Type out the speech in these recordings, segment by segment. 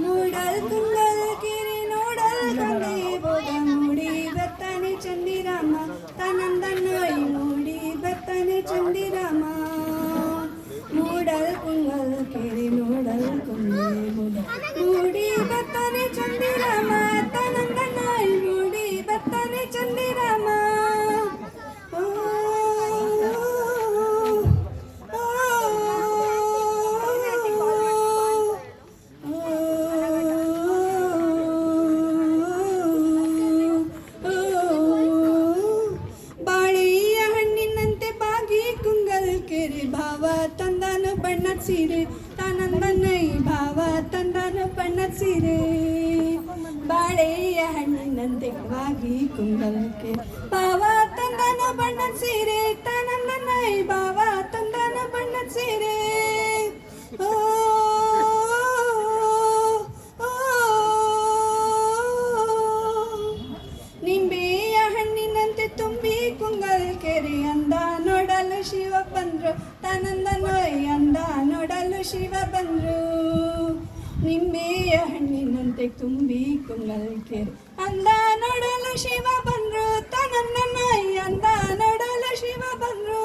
nodal Tungal ಕಿರಿ nodal ಕಂದಿ ಬೋಗ ಮೂಡಿ ಬರ್ತಾನೆ ಚಂದಿರಾಮ ತನಂದನ್ನೋಯ್ ಮೂಡಿ ಬರ್ತಾನೆ ಚಂದಿರಾಮ ಮೂಡಲ್ ಕುಂಗಲ್ ಕಿರಿ ನೋಡಲ್ ಕಂದಿ ಬೋಗ ಮೂಡಿ ಬರ್ತಾನೆ ಚಂದಿರಾಮ ತನಂದನ್ನೋಯ್ ಮೂಡಿ ಬರ್ತಾನೆ ಚಂದಿರಾಮ ಬಾಳೆಯ ಹಣ್ಣಿನಂತೆ ಬಾಗಿ ಕುಂಗಲ್ ಕೆರೆ ಭಾವ ತಂದಾನು ಬಣ್ಣದ ಸೀರೆ ತಾನಂದನೈ ಭಾವ ತಾನು ಬಣ್ಣದ ಸೀರೆ ಬಾಳೆಯ ಹಣ್ಣಿನಂತೆ ಬಾಗಿ ಕುಂಗಲ್ಕೆ ಭಾವ ತಂದನ ಬಣ್ಣದ ಸೀರೆ ತಾನಂದನೈ ಭಾವ ತಂದನ ಬಣ್ಣದ ಸೀರೆ ಓ ನಿಂಬೆಯ ಹಣ್ಣಿನಂತೆ ತುಂಬಿ ಕುಂಗಲ್ ಕೆರೆ ಅಂದ ನೋಡಲು ಶಿವ ಬಂದ್ರು ತಾನಂದನೋಯ್ ಅಂದ ನೋಡಲು ಶಿವ ಬಂದ್ರು ನಿಂಬೆಯ ಹಣ್ಣಿನಂತೆ ತುಂಬಿ ಕುಂಗಲ್ ಕೆರೆ ಅಂದ ನೋಡಲು ಶಿವ ಬಂದ್ರು ತಾನಂದನೋಯ್ ಅಂದ ನೋಡಲು ಶಿವ ಬಂದ್ರು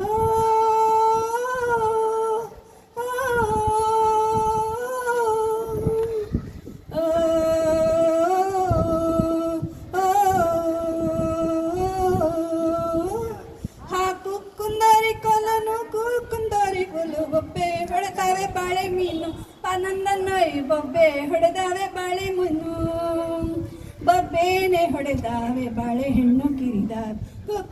ಓ ಹಾಕು ಕುಂದರಿ ಕೊಲನು ಕುಂದರಿ ಕೊಲು ಬೊಬ್ಬೆ ಹೊಡೆದಾವೆ ಬಾಳೆ ಮೀನು ಆನಂದನೋಯ್ ಬೊಬ್ಬೆ ಹೊಡೆದಾವೆ ಬಾಳೆ ಮೀನು ಬೊಬ್ಬೆನೆ ಹೊಡೆದಾವೆ ಬಾಳೆ ಹೆಣ್ಣು ಕಿರಿದಾವೆ